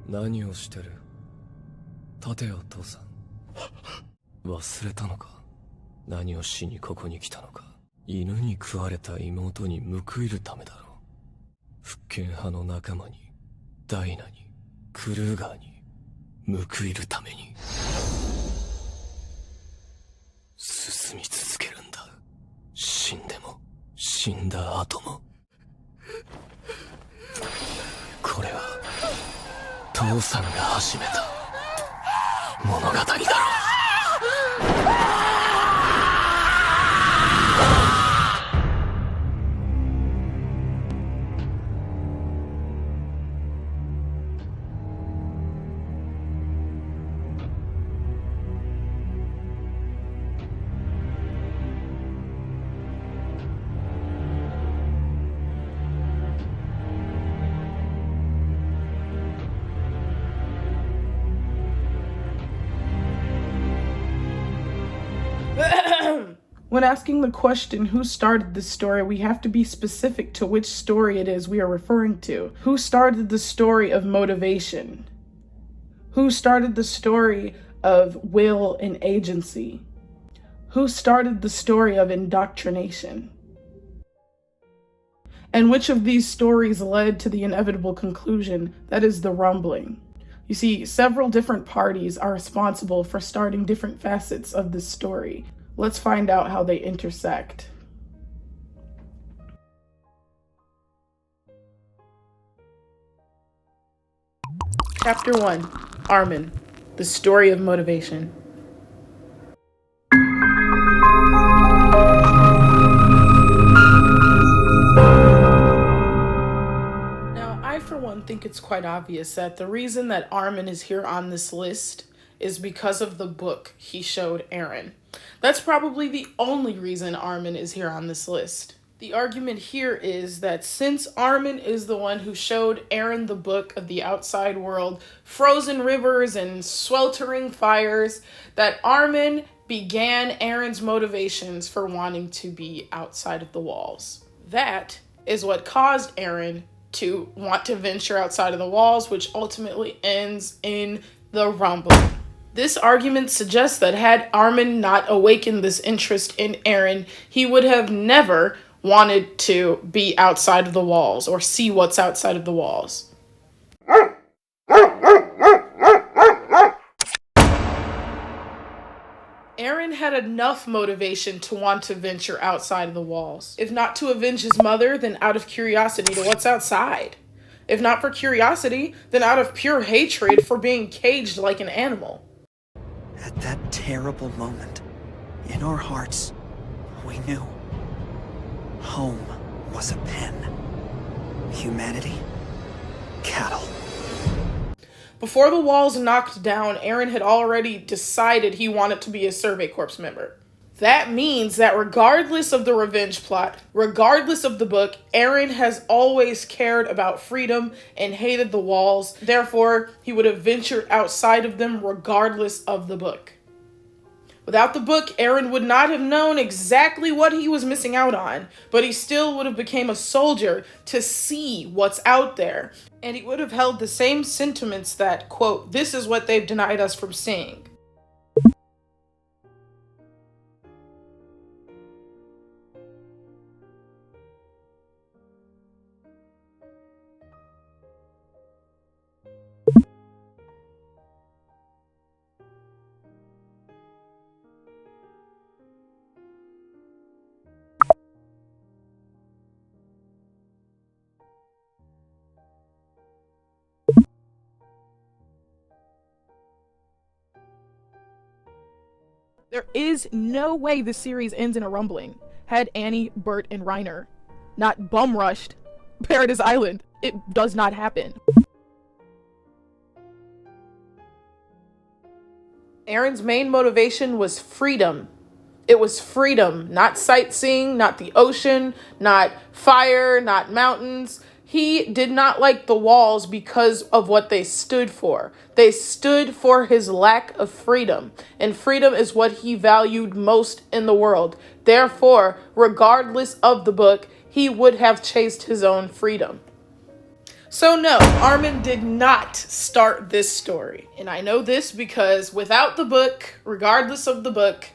何をしてる？立てよ、父さん。忘れたのか？何をしにここに来たのか。犬に食われた妹に報いるためだろう。復権派の仲間に、ダイナに、クルーガーに報いるために進み続けるんだ。死んでも死んだ後も。これは父さんが始めた物語だろう。When asking the question, who started this story, we have to be specific to which story it is we are referring to. Who started the story of motivation? Who started the story of will and agency? Who started the story of indoctrination? And which of these stories led to the inevitable conclusion that is the rumbling? You see, several different parties are responsible for starting different facets of this story. Let's find out how they intersect. Chapter 1, Armin, the story of motivation. Now, I for one think it's quite obvious that the reason that Armin is here on this list is because of the book he showed Eren. That's probably the only reason Armin is here on this list. The argument here is that since Armin is the one who showed Eren the book of the outside world, frozen rivers and sweltering fires, that Armin began Eren's motivations for wanting to be outside of the walls. That is what caused Eren to want to venture outside of the walls, which ultimately ends in the rumbling. This argument suggests that had Armin not awakened this interest in Eren, he would have never wanted to be outside of the walls or see what's outside of the walls. Eren had enough motivation to want to venture outside of the walls. If not to avenge his mother, then out of curiosity to what's outside. If not for curiosity, then out of pure hatred for being caged like an animal. At that terrible moment, in our hearts, we knew. Home was a pen. Humanity, cattle. Before the walls knocked down, Eren had already decided he wanted to be a Survey Corps member. That means that regardless of the revenge plot, regardless of the book, Eren has always cared about freedom and hated the walls. Therefore, he would have ventured outside of them regardless of the book. Without the book, Eren would not have known exactly what he was missing out on, but he still would have become a soldier to see what's out there. And he would have held the same sentiments that, quote, this is what they've denied us from seeing. There is no way the series ends in a rumbling. Had Annie, Bert, and Reiner not bum-rushed Paradise Island, it does not happen. Eren's main motivation was freedom. It was freedom, not sightseeing, not the ocean, not fire, not mountains. He did not like the walls because of what they stood for. They stood for his lack of freedom, and freedom is what he valued most in the world. Therefore, regardless of the book, he would have chased his own freedom. So no, Armin did not start this story. And I know this because without the book, regardless of the book,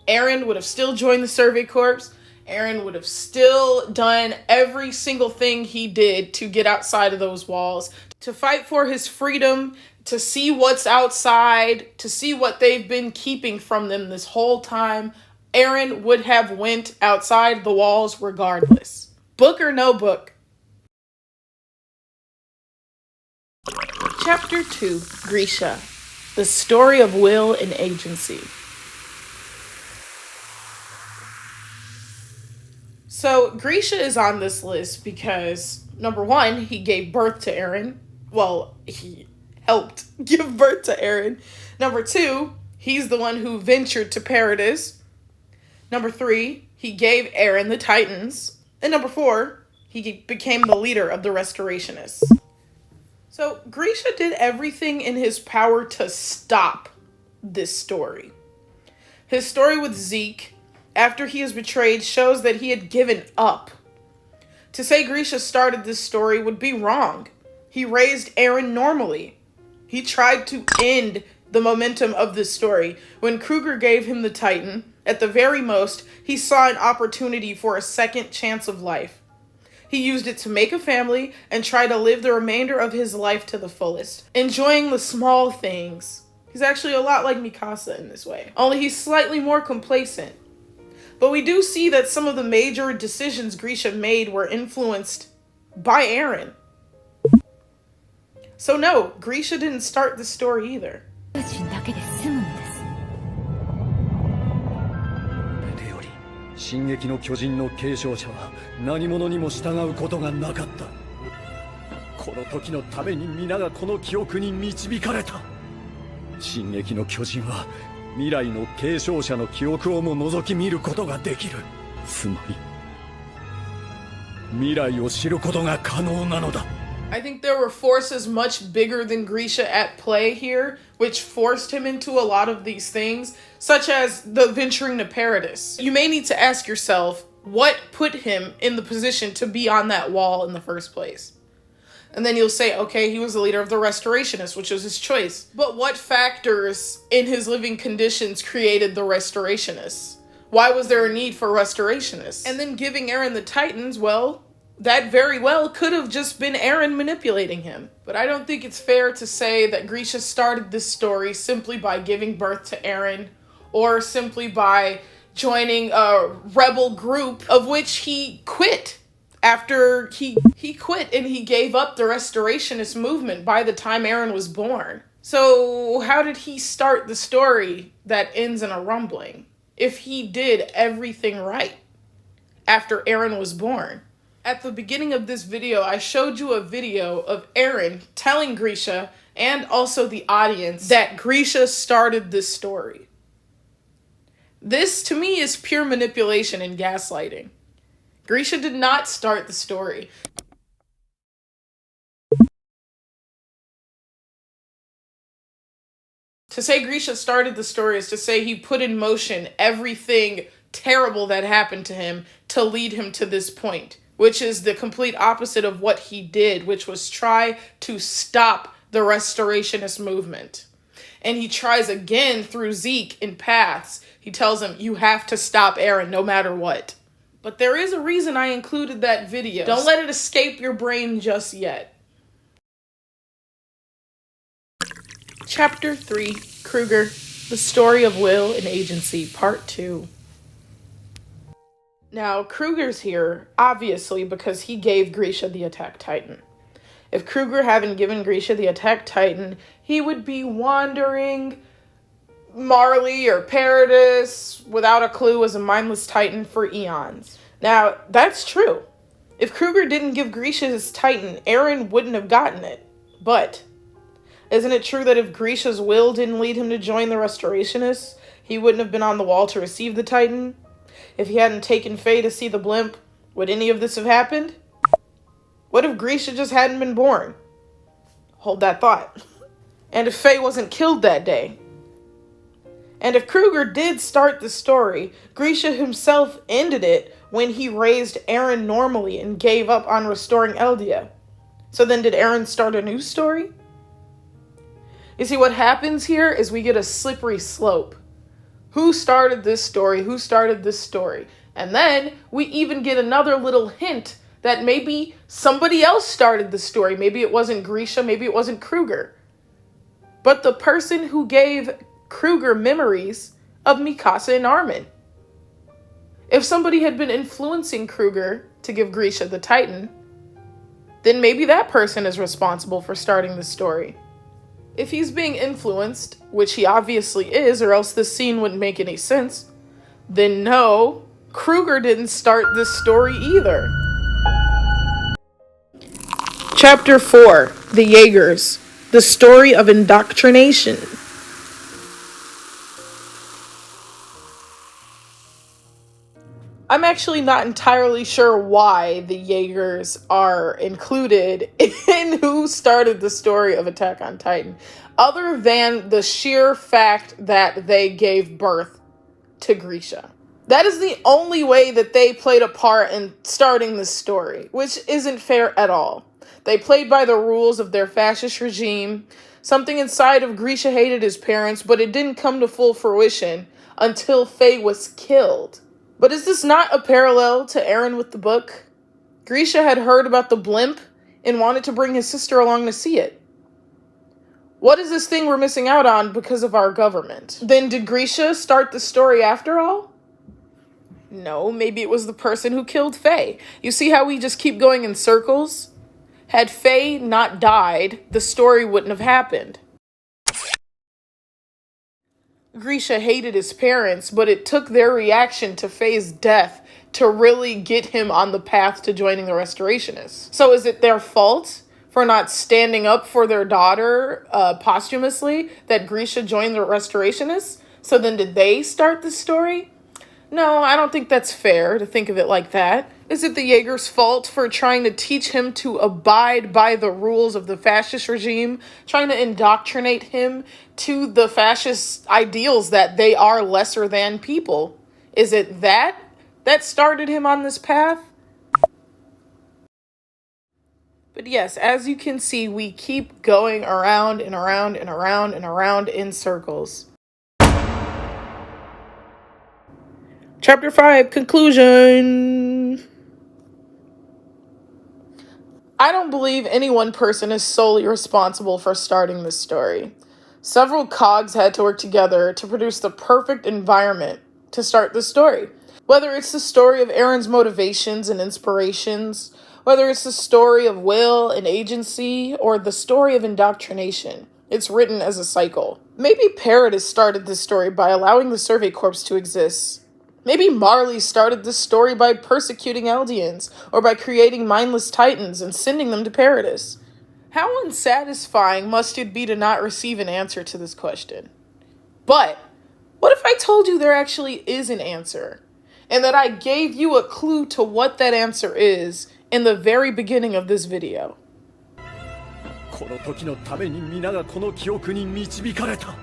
Eren would have still joined the Survey Corps. Eren would have still done every single thing he did to get outside of those walls, to fight for his freedom, to see what's outside, to see what they've been keeping from them this whole time. Eren would have went outside the walls regardless. Book or no book. Chapter 2, Grisha, the story of will and agency. So Grisha is on this list because, number one, he gave birth to Eren. Well, he helped give birth to Eren. Number two, he's the one who ventured to Paradis. Number three, he gave Eren the Titans. And number four, he became the leader of the Restorationists. So Grisha did everything in his power to stop this story. His story with Zeke, after he is betrayed, shows that he had given up. To say Grisha started this story would be wrong. He raised Eren normally. He tried to end the momentum of this story. When Krueger gave him the Titan, at the very most, he saw an opportunity for a second chance of life. He used it to make a family and try to live the remainder of his life to the fullest, enjoying the small things. He's actually a lot like Mikasa in this way, only he's slightly more complacent. But we do see that some of the major decisions Grisha made were influenced by Eren. So no, Grisha didn't start the story either. I think there were forces much bigger than Grisha at play here, which forced him into a lot of these things, such as the venturing to Paradis. You may need to ask yourself, what put him in the position to be on that wall in the first place? And then you'll say, okay, he was the leader of the Restorationists, which was his choice. But what factors in his living conditions created the Restorationists? Why was there a need for Restorationists? And then giving Eren the Titans, well, that very well could have just been Eren manipulating him. But I don't think it's fair to say that Grisha started this story simply by giving birth to Eren, or simply by joining a rebel group of which he quit. After he quit and he gave up the Restorationist movement by the time Eren was born. So how did he start the story that ends in a rumbling if he did everything right after Eren was born? At the beginning of this video, I showed you a video of Eren telling Grisha and also the audience that Grisha started this story. This, to me, is pure manipulation and gaslighting. Grisha did not start the story. To say Grisha started the story is to say he put in motion everything terrible that happened to him to lead him to this point, which is the complete opposite of what he did, which was try to stop the Restorationist movement. And he tries again through Zeke in Paths. He tells him, you have to stop Eren no matter what. But there is a reason I included that video. Don't let it escape your brain just yet. Chapter 3, Krueger, the story of will and agency, part 2. Now, Krueger's here, obviously, because he gave Grisha the Attack Titan. If Krueger hadn't given Grisha the Attack Titan, he would be wandering Marley or Paradis without a clue as a mindless titan for eons. Now, that's true. If Krueger didn't give Grisha his titan, Eren wouldn't have gotten it. But isn't it true that if Grisha's will didn't lead him to join the Restorationists, he wouldn't have been on the wall to receive the titan? If he hadn't taken Faye to see the blimp, would any of this have happened? What if Grisha just hadn't been born? Hold that thought. And if Faye wasn't killed that day? And if Krueger did start the story, Grisha himself ended it when he raised Eren normally and gave up on restoring Eldia. So then did Eren start a new story? You see, what happens here is we get a slippery slope. Who started this story? Who started this story? And then we even get another little hint that maybe somebody else started the story. Maybe it wasn't Grisha, maybe it wasn't Krueger. But the person who gave Krueger memories of Mikasa and Armin. If somebody had been influencing Krueger to give Grisha the Titan, then maybe that person is responsible for starting the story. If he's being influenced, which he obviously is, or else this scene wouldn't make any sense, then no, Krueger didn't start this story either. Chapter 4, The Jaegers, the story of indoctrination. I'm actually not entirely sure why the Jaegers are included in who started the story of Attack on Titan, other than the sheer fact that they gave birth to Grisha. That is the only way that they played a part in starting this story, which isn't fair at all. They played by the rules of their fascist regime. Something inside of Grisha hated his parents, but it didn't come to full fruition until Faye was killed. But is this not a parallel to Eren with the book? Grisha had heard about the blimp and wanted to bring his sister along to see it. What is this thing we're missing out on because of our government? Then did Grisha start the story after all? No, maybe it was the person who killed Faye. You see how we just keep going in circles? Had Faye not died, the story wouldn't have happened. Grisha hated his parents, but it took their reaction to Faye's death to really get him on the path to joining the Restorationists. So is it their fault for not standing up for their daughter posthumously that Grisha joined the Restorationists? So then did they start the story? No, I don't think that's fair to think of it like that. Is it the Jaeger's fault for trying to teach him to abide by the rules of the fascist regime, trying to indoctrinate him to the fascist ideals that they are lesser than people? Is it that started him on this path? But yes, as you can see, we keep going around and around and around and around in circles. Chapter 5, Conclusion. I don't believe any one person is solely responsible for starting this story. Several cogs had to work together to produce the perfect environment to start the story. Whether it's the story of Eren's motivations and inspirations, whether it's the story of will and agency, or the story of indoctrination, it's written as a cycle. Maybe Paradis started this story by allowing the Survey Corps to exist. Maybe Marley started this story by persecuting Eldians, or by creating mindless titans and sending them to Paradis. How unsatisfying must it be to not receive an answer to this question? But what if I told you there actually is an answer, and that I gave you a clue to what that answer is in the very beginning of this video? この時のために皆がこの記憶に導かれた。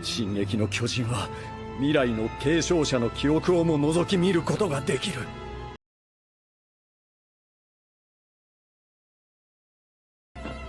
進撃の巨人は未来の継承者の記憶をも覗き見ることができる。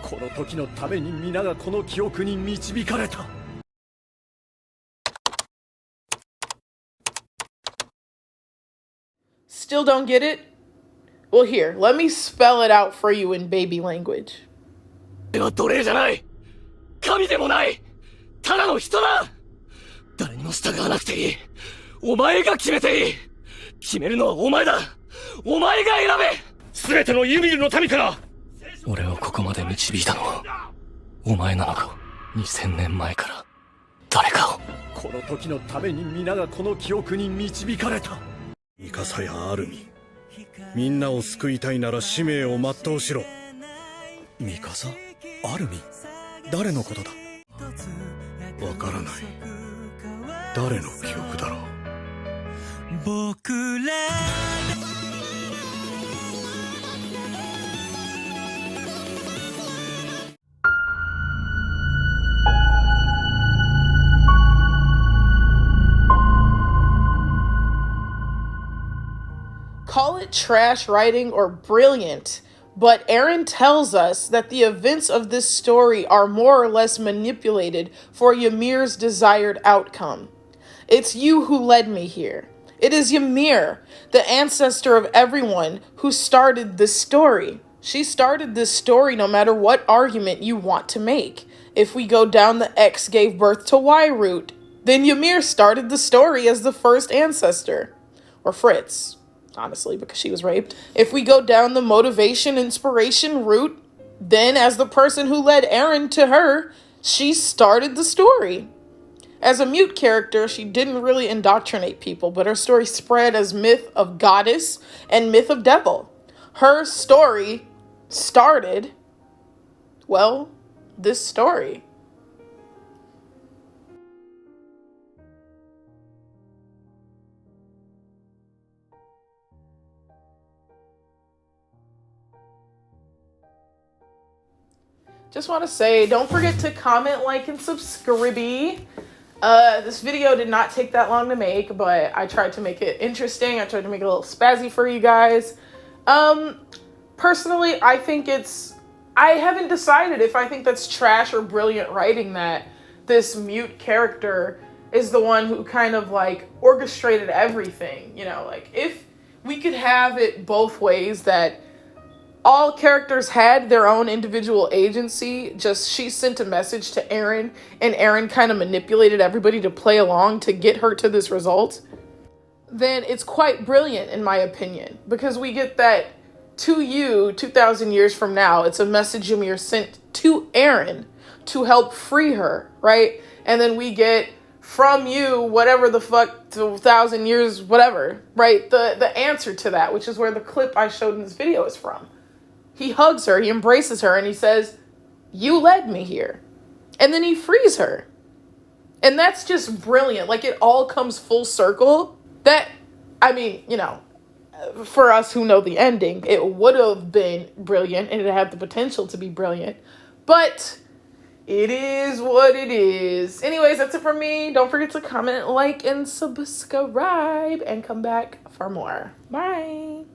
この時のために皆がこの記憶に導かれた。Still don't get it? Well, here, let me spell it out for you in baby language. 俺は奴隷じゃない。神でもない。ただの人だ。誰にも従わなくていい。お前が決めていい。決めるのはお前だ。お前が選べ。全てのユミルの民から。俺をここまで導いたのはお前なのか。2000年前から誰かを。この時のために皆がこの記憶に導かれた。ミカサやアルミン、みんなを救いたいなら使命を全うしろ。ミカサ？アルミン？誰のことだ？わからない。誰の記憶だろう。僕らCall it trash writing or brilliant, But Eren tells us that the events of this story are more or less manipulated for Ymir's desired outcome. It's you who led me here. It is Ymir, the ancestor of everyone, who started this story. She started this story no matter what argument you want to make. If we go down the X gave birth to Y route, then Ymir started the story as the first ancestor. Or Fritz, honestly, because she was raped. If we go down the motivation, inspiration route, then as the person who led Eren to her, she started the story. As a mute character, she didn't really indoctrinate people, but her story spread as myth of goddess and myth of devil. Her story started, well, this story. Just want to say, don't forget to comment, like, and subscribe. This video did not take that long to make, but I tried to make it interesting. I tried to make it a little spazzy for you guys. Personally, I haven't decided if I think that's trash or brilliant writing that this mute character is the one who kind of like orchestrated everything. You know, like if we could have it both ways, that all characters had their own individual agency, just she sent a message to Eren and Eren kind of manipulated everybody to play along to get her to this result, then it's quite brilliant in my opinion, because we get that to you 2,000 years from now, it's a message Ymir sent to Eren to help free her, right? And then we get from you whatever the fuck, 2,000 years, whatever, right? The answer to that, which is where the clip I showed in this video is from. He hugs her, he embraces her, and he says, "You led me here." And then he frees her. And that's just brilliant. Like, it all comes full circle. That, I mean, you know, for us who know the ending, it would have been brilliant, and it had the potential to be brilliant. But it is what it is. Anyways, that's it for me. Don't forget to comment, like, and subscribe, and come back for more. Bye.